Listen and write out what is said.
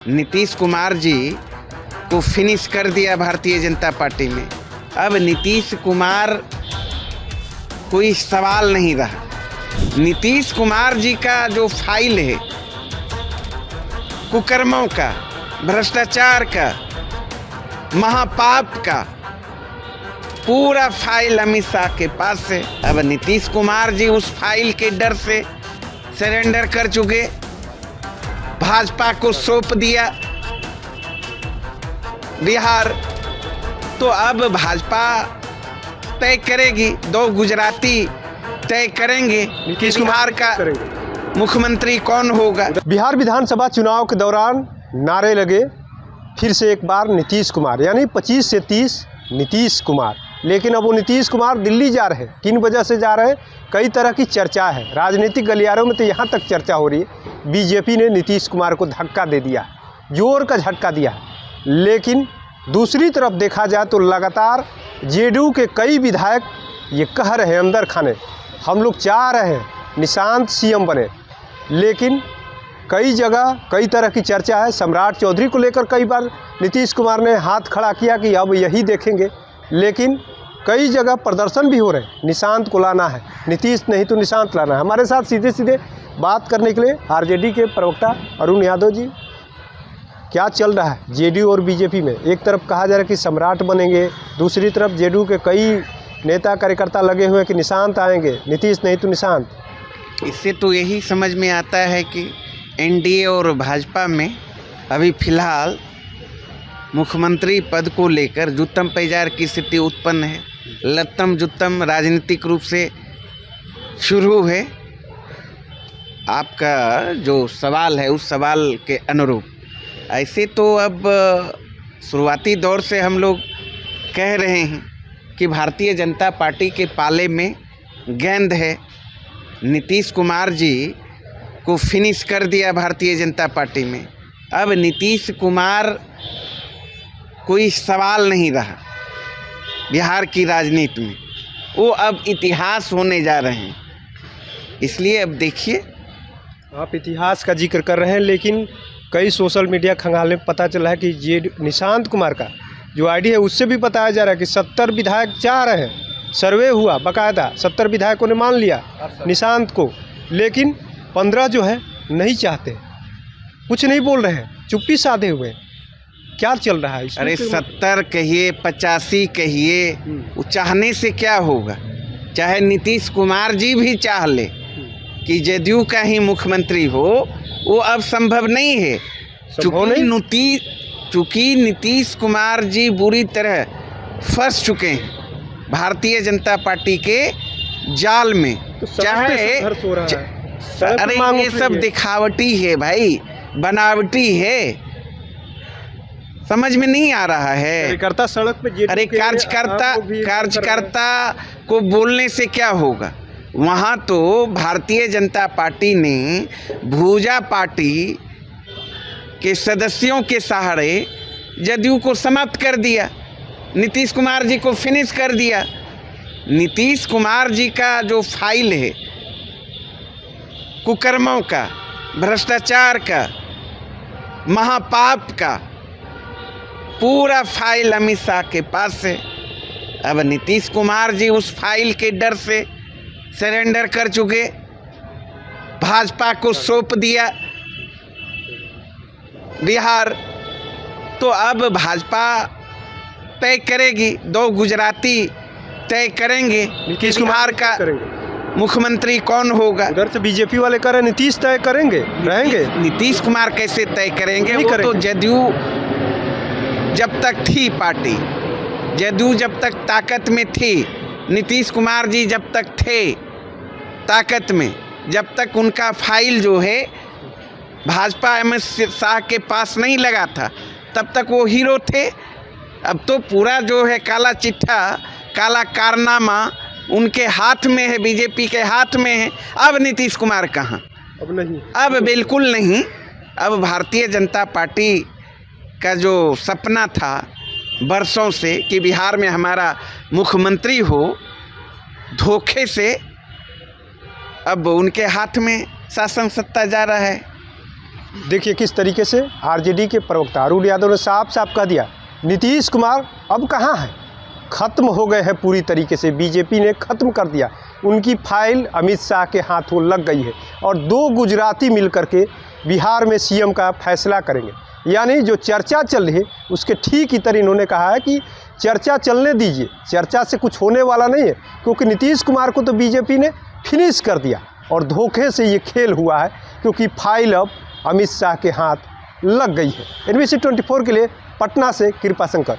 नीतीश कुमार जी को फिनिश कर दिया भारतीय जनता पार्टी में। अब नीतीश कुमार कोई सवाल नहीं रहा। नीतीश कुमार जी का जो फाइल है कुकर्मों का, भ्रष्टाचार का, महापाप का, पूरा फाइल अमित शाह के पास है। अब नीतीश कुमार जी उस फाइल के डर से सरेंडर कर चुके, भाजपा को सौंप दिया बिहार। तो अब भाजपा तय करेगी, दो गुजराती तय करेंगे कि बिहार का मुख्यमंत्री कौन होगा। बिहार विधानसभा चुनाव के दौरान नारे लगे फिर से एक बार नीतीश कुमार, यानी 25 से 30 नीतीश कुमार। लेकिन अब वो नीतीश कुमार दिल्ली जा रहे हैं। किन वजह से जा रहे हैं? कई तरह की चर्चा है राजनीतिक गलियारों में, तो यहाँ तक चर्चा हो रही है बीजेपी ने नीतीश कुमार को धक्का दे दिया, जोर का झटका दिया है। लेकिन दूसरी तरफ देखा जाए तो लगातार जेडीयू के कई विधायक ये कह रहे हैं अंदर खाने, हम लोग चाह रहे हैं निशांत सीएम बने। लेकिन कई जगह कई तरह की चर्चा है। सम्राट चौधरी को लेकर कई बार नीतीश कुमार ने हाथ खड़ा किया कि अब यही देखेंगे। लेकिन कई जगह प्रदर्शन भी हो रहे हैं, निशांत को लाना है, नीतीश नहीं तो निशांत लाना है। हमारे साथ सीधे सीधे बात करने के लिए आरजेडी के प्रवक्ता अरुण यादव जी, क्या चल रहा है जेडीयू और बीजेपी में? एक तरफ कहा जा रहा है कि सम्राट बनेंगे, दूसरी तरफ जेडीयू के कई नेता कार्यकर्ता लगे हुए हैं कि निशांत आएंगे, नीतीश नहीं तो निशांत। इससे तो यही समझ में आता है कि एनडीए और भाजपा में अभी फिलहाल मुख्यमंत्री पद को लेकर जुत्तम पैजार की स्थिति उत्पन्न है। लत्तम जुत्तम राजनीतिक रूप से शुरू है। आपका जो सवाल है उस सवाल के अनुरूप ऐसे तो अब शुरुआती दौर से हम लोग कह रहे हैं कि भारतीय जनता पार्टी के पाले में गेंद है। नीतीश कुमार जी को फिनिश कर दिया भारतीय जनता पार्टी में। अब नीतीश कुमार कोई सवाल नहीं रहा बिहार की राजनीति में, वो अब इतिहास होने जा रहे हैं। इसलिए अब देखिए, आप इतिहास का जिक्र कर रहे हैं, लेकिन कई सोशल मीडिया खंगाले में पता चला है कि ये निशांत कुमार का जो आईडी है उससे भी बताया जा रहा है कि 70 विधायक चाह रहे हैं। सर्वे हुआ बाकायदा, 70 विधायकों ने मान लिया निशांत को, लेकिन 15 जो है नहीं चाहते, कुछ नहीं बोल रहे हैं, चुप्पी साधे हुए। क्या चल रहा है? अरे 70 कहिए 85 कहिए, वो चाहने से क्या होगा? चाहे नीतीश कुमार जी भी चाह ले कि जेडीयू का ही मुख्यमंत्री हो, वो अब संभव नहीं है। चूँकि नीतीश कुमार जी बुरी तरह फंस चुके हैं भारतीय जनता पार्टी के जाल में। तो चाहे अरे ये सब दिखावटी है भाई, बनावटी है, समझ में नहीं आ रहा है। कार्यकर्ता सड़क पे, अरे कार्यकर्ता को बोलने से क्या होगा? वहाँ तो भारतीय जनता पार्टी ने भूजा पार्टी के सदस्यों के सहारे जदयू को समाप्त कर दिया, नीतीश कुमार जी को फिनिश कर दिया। नीतीश कुमार जी का जो फाइल है कुकर्मों का, भ्रष्टाचार का, महापाप का, पूरा फाइल अमित शाह के पास है। अब नीतीश कुमार जी उस फाइल के डर से सरेंडर कर चुके, भाजपा को सौंप दिया बिहार। तो अब भाजपा तय करेगी, दो गुजराती तय करेंगे कि बिहार का मुख्यमंत्री कौन होगा। उधर से बीजेपी वाले कह रहे नीतीश तय करेंगे, रहेंगे। नीतीश कुमार कैसे तय करेंगे? वो तो जेडीयू जब तक थी पार्टी, जेडीयू जब तक ताकत में थी, नीतीश कुमार जी जब तक थे ताकत में, जब तक उनका फाइल जो है भाजपा अमित शाह के पास नहीं लगा था, तब तक वो हीरो थे। अब तो पूरा जो है काला चिट्ठा, काला कारनामा उनके हाथ में है, बीजेपी के हाथ में है। अब नीतीश कुमार कहाँ? अब नहीं, अब बिल्कुल नहीं। अब भारतीय जनता पार्टी का जो सपना था बरसों से कि बिहार में हमारा मुख्यमंत्री हो, धोखे से अब उनके हाथ में शासन सत्ता जा रहा है। देखिए किस तरीके से आरजेडी के प्रवक्ता अरुण यादव ने साफ साफ कह दिया, नीतीश कुमार अब कहाँ है, ख़त्म हो गए हैं पूरी तरीके से, बीजेपी ने ख़त्म कर दिया, उनकी फाइल अमित शाह के हाथों लग गई है और 2 गुजराती मिल करके बिहार में सीएम का फैसला करेंगे। यानी जो चर्चा चल रही है उसके ठीक इतर इन्होंने कहा है कि चर्चा चलने दीजिए, चर्चा से कुछ होने वाला नहीं है, क्योंकि नीतीश कुमार को तो बीजेपी ने फिनिश कर दिया और धोखे से ये खेल हुआ है, क्योंकि फाइल अब अमित शाह के हाथ लग गई है। NBC 24 के लिए पटना से कृपा शंकर।